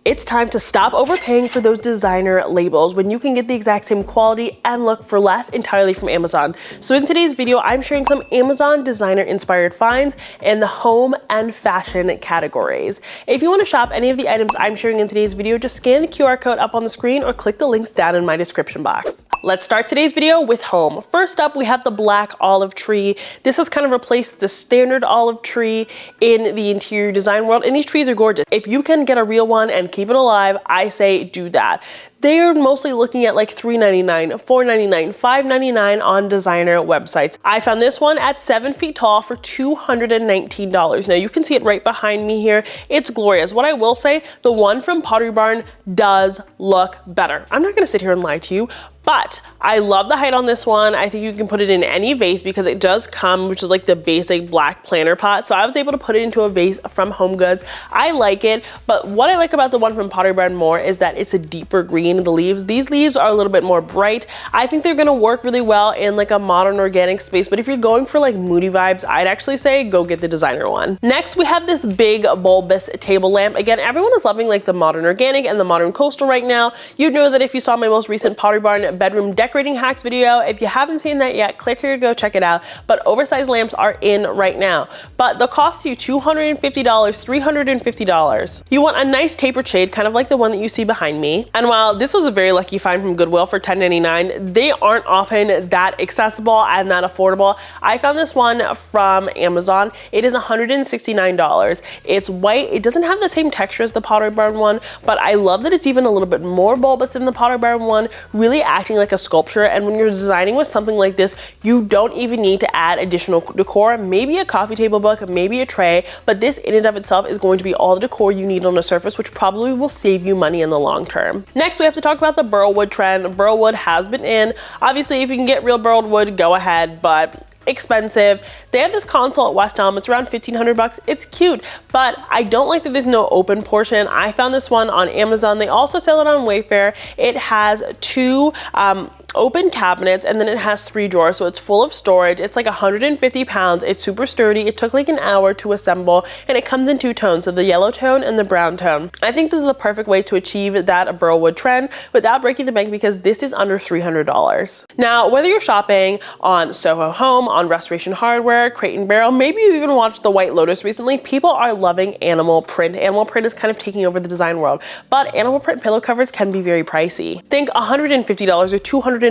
It's time to stop overpaying for those designer labels when you can get the exact same quality and look for less entirely from Amazon. So in today's video, I'm sharing some Amazon designer inspired finds in the home and fashion categories. If you want to shop any of the items I'm sharing in today's video, just scan the QR code up on the screen or click the links down in my description box. Let's start today's video with home. First up, we have the black olive tree. This has kind of replaced the standard olive tree in the interior design world, and these trees are gorgeous. If you can get a real one and keep it alive, I say do that. They are mostly looking at like $3.99, $4.99, $5.99 on designer websites. I found this one at 7 feet tall for $219. Now you can see it right behind me here. It's glorious. What I will say, the one from Pottery Barn does look better. I'm not gonna sit here and lie to you, but I love the height on this one. I think you can put it in any vase because it does come, which is like the basic black planter pot. So I was able to put it into a vase from Home Goods. I like it, but what I like about the one from Pottery Barn more is that it's a deeper green. The leaves, these leaves are a little bit more bright. I think they're gonna work really well in like a modern organic space, but if you're going for like moody vibes, I'd actually say go get the designer one. Next, we have this big bulbous table lamp. Again, everyone is loving like the modern organic and the modern coastal right now. You know that if you saw my most recent Pottery Barn bedroom decorating hacks video. If you haven't seen that yet, click here to go check it out. But oversized lamps are in right now. But they'll cost you $250, $350. You want a nice tapered shade, kind of like the one that you see behind me. And while this was a very lucky find from Goodwill for $10.99, they aren't often that accessible and that affordable. I found this one from Amazon. It is $169. It's white. It doesn't have the same texture as the Pottery Barn one, but I love that it's even a little bit more bulbous than the Pottery Barn one, really acting like a sculpture. And when you're designing with something like this, you don't even need to add additional decor, maybe a coffee table book, maybe a tray, but this in and of itself is going to be all the decor you need on a surface, which probably will save you money in the long term. Next, we have to talk about the burl wood trend. Burl wood has been in. Obviously, if you can get real burled wood, go ahead, but expensive. They have this console at West Elm. It's around 1,500 bucks. It's cute, but I don't like that there's no open portion. I found this one on Amazon. They also sell it on Wayfair. It has two open cabinets and then it has 3 drawers, so it's full of storage. It's like 150 pounds. It's super sturdy. It took like an hour to assemble, and it comes in 2 tones, so the yellow tone and the brown tone. I think this is the perfect way to achieve that burl wood trend without breaking the bank, because this is under $300. Now, whether you're shopping on Soho Home, on Restoration Hardware, Crate & Barrel, maybe you even watched The White Lotus recently, people are loving animal print. Animal print is kind of taking over the design world, but animal print pillow covers can be very pricey. Think $150 or $295.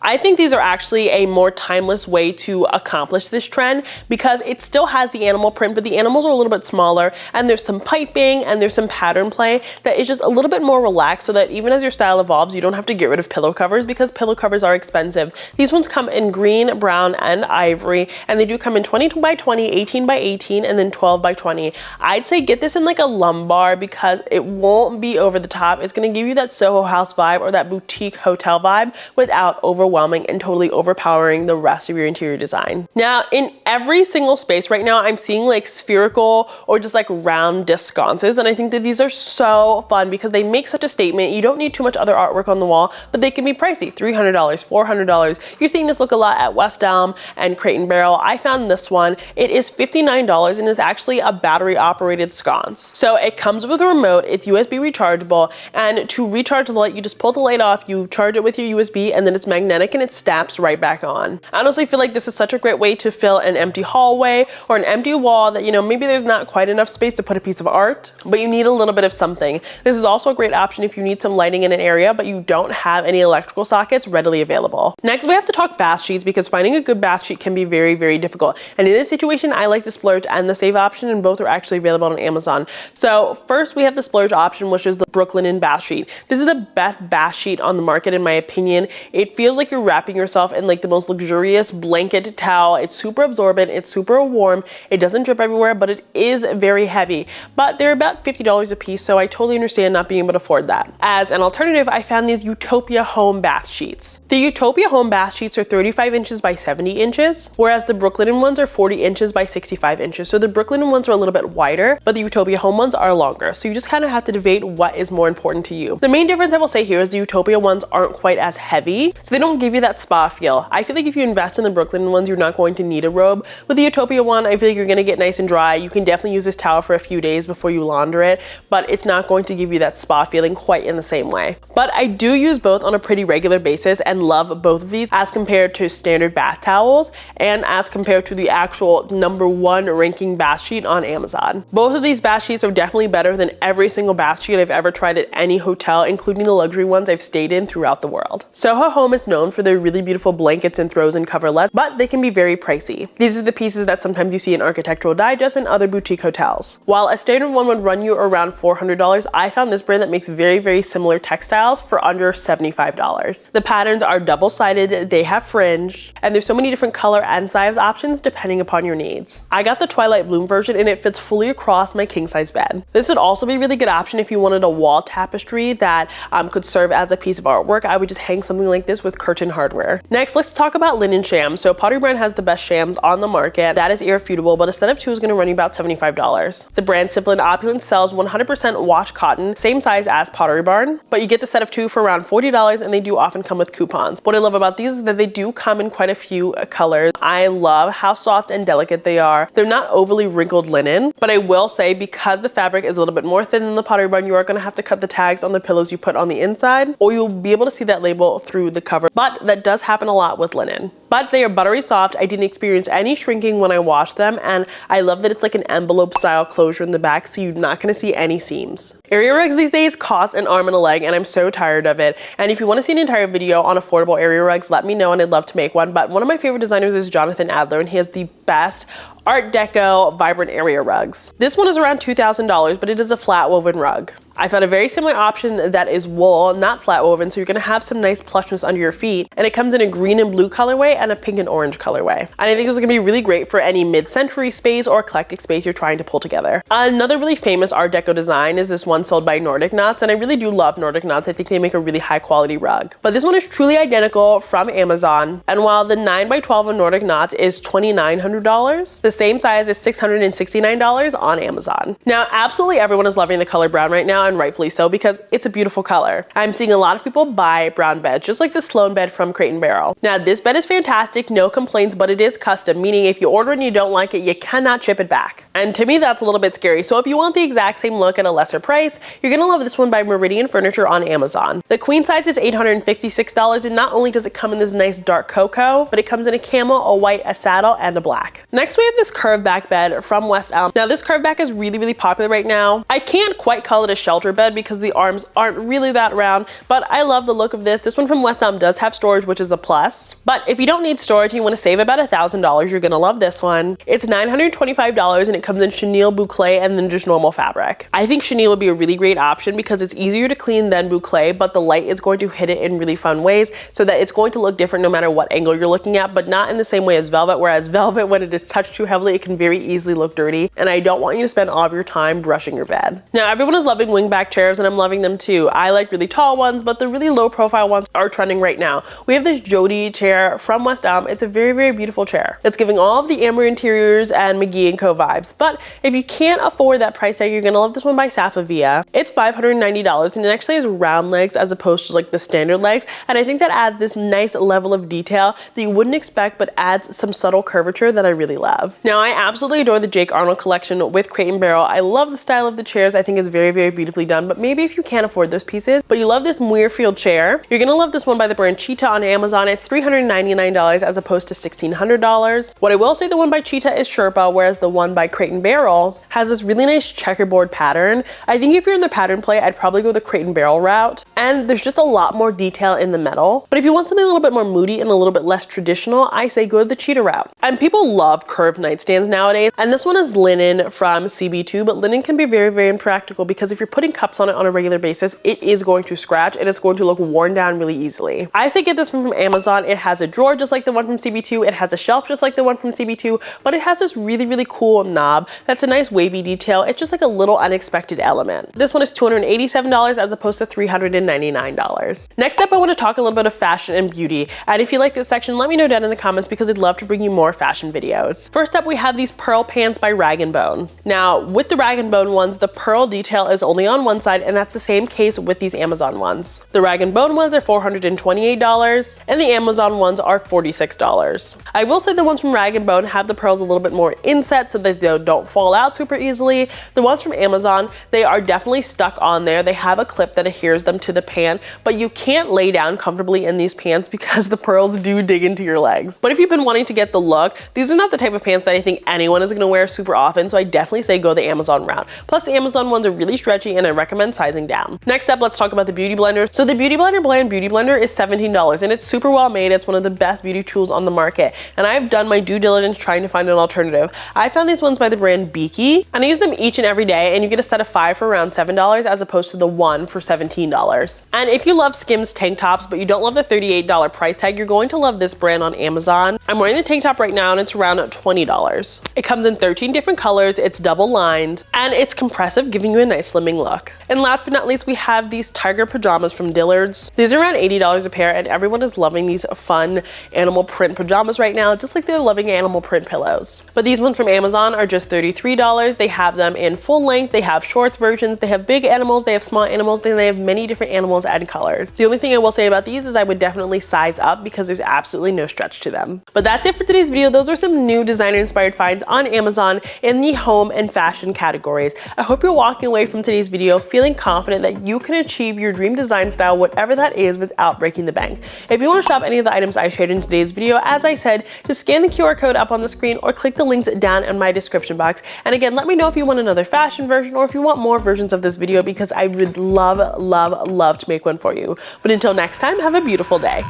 I think these are actually a more timeless way to accomplish this trend, because it still has the animal print, but the animals are a little bit smaller, and there's some piping and there's some pattern play that is just a little bit more relaxed, so that even as your style evolves, you don't have to get rid of pillow covers, because pillow covers are expensive. These ones come in green, brown, and ivory, and they do come in 20 by 20, 18 by 18, and then 12 by 20. I'd say get this in like a lumbar, because it won't be over the top. It's going to give you that Soho House vibe or that boutique hotel vibe without overwhelming and totally overpowering the rest of your interior design. Now, in every single space right now, I'm seeing like spherical or just like round disc sconces, and I think that these are so fun because they make such a statement. You don't need too much other artwork on the wall, but they can be pricey, $300, $400. You're seeing this look a lot at West Elm and Crate & Barrel. I found this one. It is $59 and is actually a battery operated sconce. So it comes with a remote, it's USB rechargeable, and to recharge the light, you just pull the light off, you charge it with your USB, and then it's magnetic and it snaps right back on. I honestly feel like this is such a great way to fill an empty hallway or an empty wall that, you know, maybe there's not quite enough space to put a piece of art, but you need a little bit of something. This is also a great option if you need some lighting in an area, but you don't have any electrical sockets readily available. Next, we have to talk bath sheets, because finding a good bath sheet can be very, very difficult. And in this situation, I like the splurge and the save option, and both are actually available on Amazon. So first, we have the splurge option, which is the Brooklinen bath sheet. This is the best bath sheet on the market, in my opinion. It feels like you're wrapping yourself in like the most luxurious blanket towel. It's super absorbent, it's super warm, it doesn't drip everywhere, but it is very heavy. But they're about $50 a piece, so I totally understand not being able to afford that. As an alternative, I found these Utopia Home bath sheets. The Utopia Home bath sheets are 35 inches by 70 inches, whereas the Brooklinen ones are 40 inches by 65 inches. So the Brooklinen ones are a little bit wider, but the Utopia Home ones are longer. So you just kind of have to debate what is more important to you. The main difference I will say here is the Utopia ones aren't quite as as heavy, so they don't give you that spa feel. I feel like if you invest in the Brooklyn ones, you're not going to need a robe. With the Utopia one, I feel like you're gonna get nice and dry. You can definitely use this towel for a few days before you launder it, but it's not going to give you that spa feeling quite in the same way. But I do use both on a pretty regular basis and love both of these as compared to standard bath towels and as compared to the actual #1 ranking bath sheet on Amazon. Both of these bath sheets are definitely better than every single bath sheet I've ever tried at any hotel, including the luxury ones I've stayed in throughout the world. Soho Home is known for their really beautiful blankets and throws and coverlets, but they can be very pricey. These are the pieces that sometimes you see in Architectural Digest and other boutique hotels. While a standard one would run you around $400, I found this brand that makes very similar textiles for under $75. The patterns are double-sided, they have fringe, and there's so many different color and size options depending upon your needs. I got the Twilight Bloom version and it fits fully across my king-size bed. This would also be a really good option if you wanted a wall tapestry that could serve as a piece of artwork. I would just hang something like this with curtain hardware. Next, let's talk about linen shams. So Pottery Barn has the best shams on the market. That is irrefutable, but a set of 2 is going to run you about $75. The brand Simple and Opulent sells 100% wash cotton, same size as Pottery Barn, but you get the set of 2 for around $40, and they do often come with coupons. What I love about these is that they do come in quite a few colors. I love how soft and delicate they are. They're not overly wrinkled linen, but I will say because the fabric is a little bit more thin than the Pottery Barn, you are going to have to cut the tags on the pillows you put on the inside, or you'll be able to see that label through the cover, but that does happen a lot with linen. But they are buttery soft. I didn't experience any shrinking when I washed them, and I love that it's like an envelope style closure in the back, so you're not going to see any seams. Area rugs these days cost an arm and a leg, and I'm so tired of it. And if you want to see an entire video on affordable area rugs, let me know and I'd love to make one. But one of my favorite designers is Jonathan Adler, and he has the best Art Deco vibrant area rugs. This one is around $2,000, but it is a flat woven rug. I found a very similar option that is wool, not flat woven, so you're gonna have some nice plushness under your feet. And it comes in a green and blue colorway and a pink and orange colorway. And I think this is gonna be really great for any mid-century space or eclectic space you're trying to pull together. Another really famous Art Deco design is this one sold by Nordic Knots, and I really do love Nordic Knots. I think they make a really high quality rug. But this one is truly identical from Amazon. And while the 9x12 of Nordic Knots is $2,900, the same size is $669 on Amazon. Now, absolutely everyone is loving the color brown right now, and rightfully so, because it's a beautiful color. I'm seeing a lot of people buy brown beds, just like the Sloan bed from Crate & Barrel. Now, this bed is fantastic, no complaints, but it is custom, meaning if you order and you don't like it, you cannot ship it back. And to me, that's a little bit scary. So if you want the exact same look at a lesser price, you're gonna love this one by Meridian Furniture on Amazon. The queen size is $856, and not only does it come in this nice dark cocoa, but it comes in a camel, a white, a saddle, and a black. Next, we have this curved back bed from West Elm. Now, this curved back is really popular right now. I can't quite call it a shelter bed because the arms aren't really that round, but I love the look of this. This one from West Elm does have storage, which is a plus. But if you don't need storage and you want to save about $1,000, you're gonna love this one. It's $925, and it comes in chenille, boucle, and then just normal fabric. I think chenille would be a really great option because it's easier to clean than boucle, but the light is going to hit it in really fun ways so that it's going to look different no matter what angle you're looking at, but not in the same way as velvet, whereas velvet, when it is touched too heavily, it can very easily look dirty, and I don't want you to spend all of your time brushing your bed. Now, everyone is loving wingback chairs, and I'm loving them too. I like really tall ones, but the really low profile ones are trending right now. We have this Jody chair from West Elm. It's a very beautiful chair. It's giving all of the Amber Interiors and McGee & Co vibes, but if you can't afford that price tag, you're gonna love this one by Safavia. It's $590, and it actually has round legs as opposed to like the standard legs, and I think that adds this nice level of detail that you wouldn't expect, but adds some subtle curvature that I really love. Now, I absolutely adore the Jake Arnold collection with Crate & Barrel. I love the style of the chairs. I think it's very beautifully done, but maybe if you can't afford those pieces, but you love this Muirfield chair, you're gonna love this one by the brand Cheetah on Amazon. It's $399 as opposed to $1,600. What I will say, the one by Cheetah is Sherpa, whereas the one by Crate & Barrel has this really nice checkerboard pattern. I think if you're in the pattern play, I'd probably go the Crate & Barrel route, and there's just a lot more detail in the metal. But if you want something a little bit more moody and a little bit less traditional, I say go the Cheetah route. And people love curved nightstands nowadays, and this one is linen from CB2, but linen can be very impractical because if you're putting cups on it on a regular basis, it is going to scratch and it's going to look worn down really easily. I say get this one from Amazon. It has a drawer just just like the one from CB2. It has a shelf just like the one from CB2, but it has this really, really cool knob that's a nice wavy detail. It's just like a little unexpected element. This one is $287 as opposed to $399. Next up, I want to talk a little bit of fashion and beauty. And if you like this section, let me know down in the comments because I'd love to bring you more fashion videos. First up, we have these pearl pants by Rag & Bone. Now, with the Rag & Bone ones, the pearl detail is only on one side, and that's the same case with these Amazon ones. The Rag & Bone ones are $428, and the Amazon ones are $46. I will say the ones from Rag & Bone have the pearls a little bit more inset so that they don't fall out super easily. The ones from Amazon, they are definitely stuck on there. They have a clip that adheres them to the pant, but you can't lay down comfortably in these pants because the pearls do dig into your legs. But if you've been wanting to get the look, these are not the type of pants that I think anyone is gonna wear super often, so I definitely say go the Amazon route. Plus the Amazon ones are really stretchy and I recommend sizing down. Next up, let's talk about the Beauty Blender. So the Beauty Blender Blend Beauty Blender is $17 and it's super well made. It's one of the best beauty tools on the market, and I've done my due diligence trying to find an alternative. I found these ones by the brand Beaky, and I use them each and every day, and you get a set of 5 for around $7 as opposed to the one for $17. And if you love Skims tank tops but you don't love the $38 price tag, you're going to love this brand on Amazon. I'm wearing the tank top right now and it's around $20. It comes in 13 different colors, it's double lined, and it's compressive, giving you a nice slimming look. And last but not least, we have these tiger pajamas from Dillard's. These are around $80 a pair, and everyone is loving these fun animal print pajamas right now, just like they're loving animal print pillows. But these ones from Amazon are just $33. They have them in full length, they have shorts versions, they have big animals, they have small animals, and they have many different animals and colors. The only thing I will say about these is I would definitely size up because there's absolutely no stretch to them. But that's it for today's video. Those are some new designer inspired finds on Amazon in the home and fashion categories. I hope you're walking away from today's video feeling confident that you can achieve your dream design style, whatever that is, without breaking the bank. If you want to shop any of the items I shared in today's video, as I said, just scan the QR code up on the screen or click the links down in my description box. And again, let me know if you want another fashion version or if you want more versions of this video, because I would love to make one for you. But until next time, have a beautiful day.